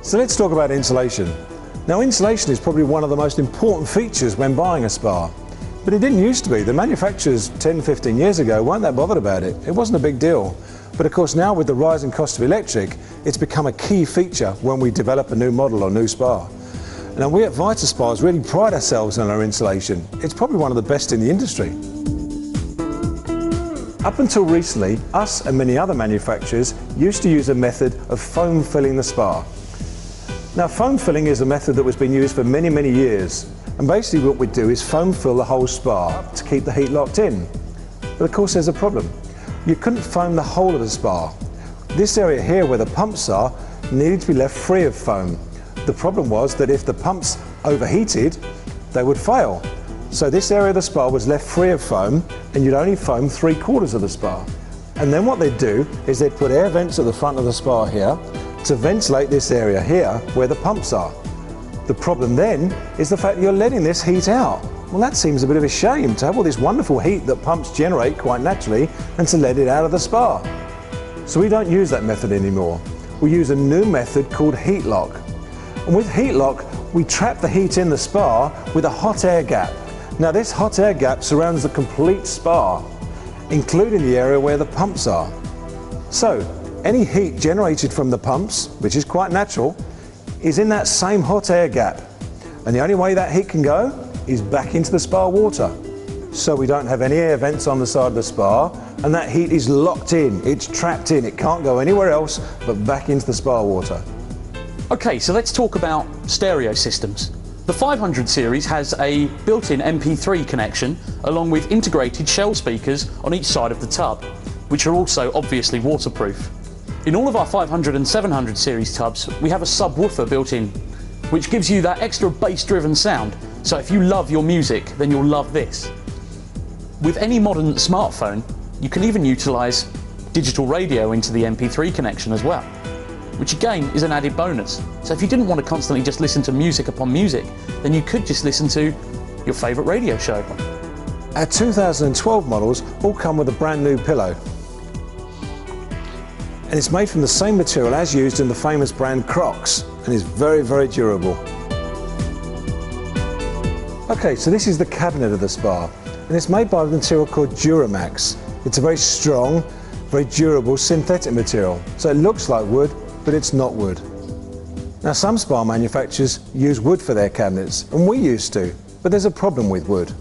So let's talk about insulation. Now, insulation is probably one of the most important features when buying a spa, but it didn't used to be. The manufacturers 10, 15 years ago weren't that bothered about it. It wasn't a big deal. But of course now with the rising cost of electric, it's become a key feature when we develop a new model or new spa. Now we at Vita Spas really pride ourselves on our insulation. It's probably one of the best in the industry. Up until recently, us and many other manufacturers used to use a method of foam filling the spa. Now foam filling is a method that was being used for many, many years. And basically what we do is foam fill the whole spa to keep the heat locked in. But of course there's a problem. You couldn't foam the whole of the spa. This area here where the pumps are needed to be left free of foam. The problem was that if the pumps overheated, they would fail. So this area of the spa was left free of foam and you'd only foam 3/4 of the spa. And then what they'd do is they'd put air vents at the front of the spa here to ventilate this area here where the pumps are. The problem then is the fact that you're letting this heat out. Well, that seems a bit of a shame to have all this wonderful heat that pumps generate quite naturally and to let it out of the spa. So we don't use that method anymore. We use a new method called heat lock. And with heat lock, we trap the heat in the spa with a hot air gap. Now this hot air gap surrounds the complete spa, including the area where the pumps are. So any heat generated from the pumps, which is quite natural, is in that same hot air gap. And the only way that heat can go is back into the spa water. So we don't have any air vents on the side of the spa, and that heat is locked in, it's trapped in, it can't go anywhere else but back into the spa water. Okay, so let's talk about stereo systems. The 500 series has a built-in MP3 connection along with integrated shell speakers on each side of the tub, which are also obviously waterproof. In all of our 500 and 700 series tubs, we have a subwoofer built in, which gives you that extra bass-driven sound. So if you love your music, then you'll love this. With any modern smartphone, you can even utilise digital radio into the MP3 connection as well, which again is an added bonus. So if you didn't want to constantly just listen to music upon music, then you could just listen to your favourite radio show. Our 2012 models all come with a brand new pillow. And it's made from the same material as used in the famous brand Crocs and is very, very durable. Okay, so this is the cabinet of the spa and it's made by a material called Duramax. It's a very strong, very durable synthetic material. So it looks like wood, but it's not wood. Now some spa manufacturers use wood for their cabinets and we used to, but there's a problem with wood.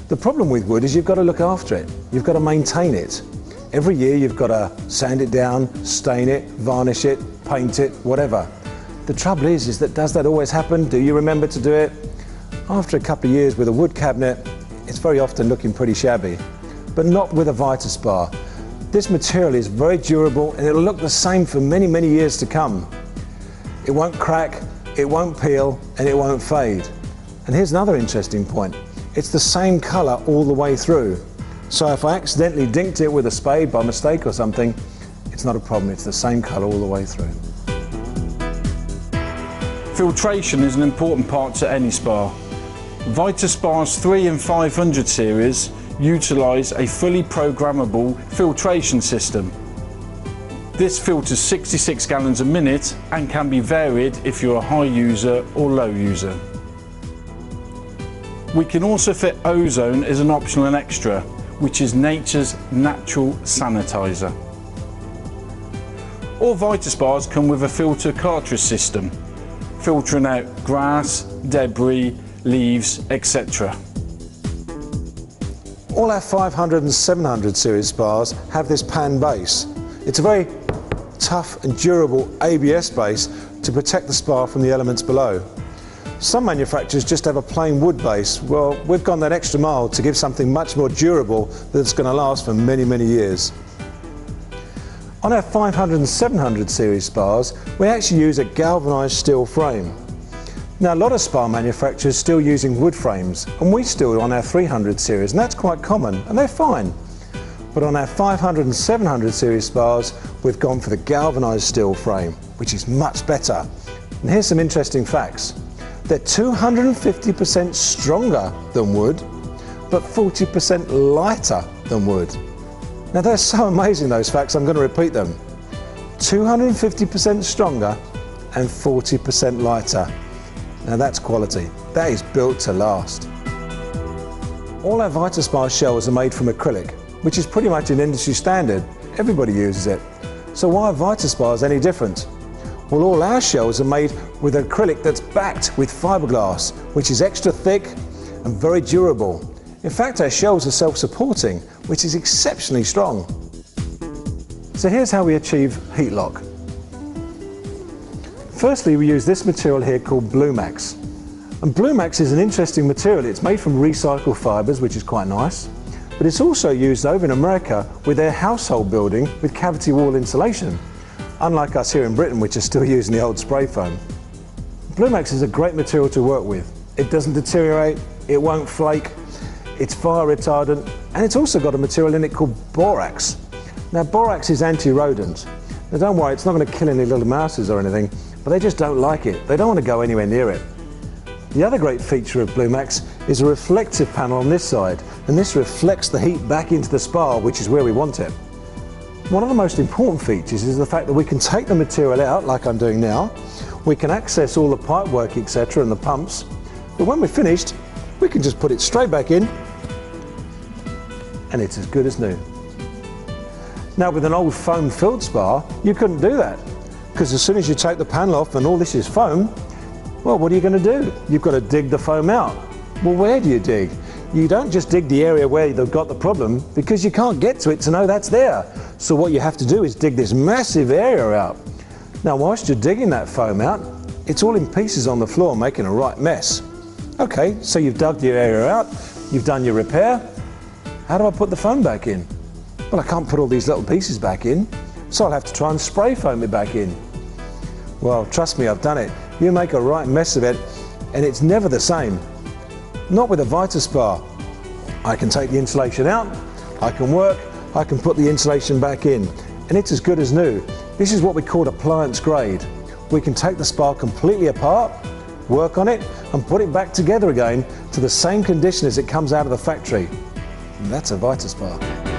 The problem with wood is you've got to look after it. You've got to maintain it. Every year you've got to sand it down, stain it, varnish it, paint it, whatever. The trouble is that does that always happen? Do you remember to do it? After a couple of years with a wood cabinet, it's very often looking pretty shabby, but not with a Vita Spa. This material is very durable and it'll look the same for many, many years to come. It won't crack, it won't peel, and it won't fade. And here's another interesting point. It's the same colour all the way through. So if I accidentally dinked it with a spade by mistake or something, it's not a problem, it's the same colour all the way through. Filtration is an important part to any spa. Vita Spa's 3 and 500 series utilise a fully programmable filtration system. This filters 66 gallons a minute and can be varied if you're a high user or low user. We can also fit ozone as an optional and extra, which is nature's natural sanitizer. All Vita Spas come with a filter cartridge system, filtering out grass, debris, leaves, etc. All our 500 and 700 series spas have this pan base. It's a very tough and durable ABS base to protect the spa from the elements below. Some manufacturers just have a plain wood base. Well, we've gone that extra mile to give something much more durable that's going to last for many, many years. On our 500 and 700 series spas, we actually use a galvanised steel frame. Now a lot of spa manufacturers still using wood frames, and we still on our 300 series, and that's quite common, and they're fine. But on our 500 and 700 series spas, we've gone for the galvanised steel frame, which is much better. And here's some interesting facts. They're 250% stronger than wood, but 40% lighter than wood. Now they're so amazing, those facts, I'm going to repeat them. 250% stronger and 40% lighter. Now that's quality. That is built to last. All our Vita Spa shells are made from acrylic, which is pretty much an industry standard. Everybody uses it. So why are Vita Spas any different? Well, all our shells are made with acrylic that's backed with fiberglass, which is extra thick and very durable. In fact, our shells are self-supporting, which is exceptionally strong. So here's how we achieve heat lock. Firstly, we use this material here called Blue Max. And Blue Max is an interesting material. It's made from recycled fibres, which is quite nice, but it's also used over in America with their household building with cavity wall insulation, unlike us here in Britain, which are still using the old spray foam. Blue Max is a great material to work with. It doesn't deteriorate, it won't flake, it's fire retardant, and it's also got a material in it called borax. Now, borax is anti-rodent. Now don't worry, it's not going to kill any little mouses or anything, but they just don't like it. They don't want to go anywhere near it. The other great feature of Blue Max is a reflective panel on this side, and this reflects the heat back into the spa, which is where we want it. One of the most important features is the fact that we can take the material out, like I'm doing now. We can access all the pipe work, etc., and the pumps, but when we're finished, we can just put it straight back in, and it's as good as new. Now, with an old foam-filled spa, you couldn't do that, because as soon as you take the panel off and all this is foam, well, what are you going to do? You've got to dig the foam out. Well, where do you dig? You don't just dig the area where they've got the problem, because you can't get to it to know that's there. So what you have to do is dig this massive area out. Now, whilst you're digging that foam out, it's all in pieces on the floor, making a right mess. Okay, so you've dug the area out, you've done your repair. How do I put the foam back in? Well, I can't put all these little pieces back in, so I'll have to try and spray foam it back in. Well, trust me, I've done it. You make a right mess of it, and it's never the same. Not with a Vita Spa. I can take the insulation out, I can work, I can put the insulation back in, and it's as good as new. This is what we call appliance grade. We can take the spa completely apart, work on it, and put it back together again to the same condition as it comes out of the factory. And that's a Vita Spa.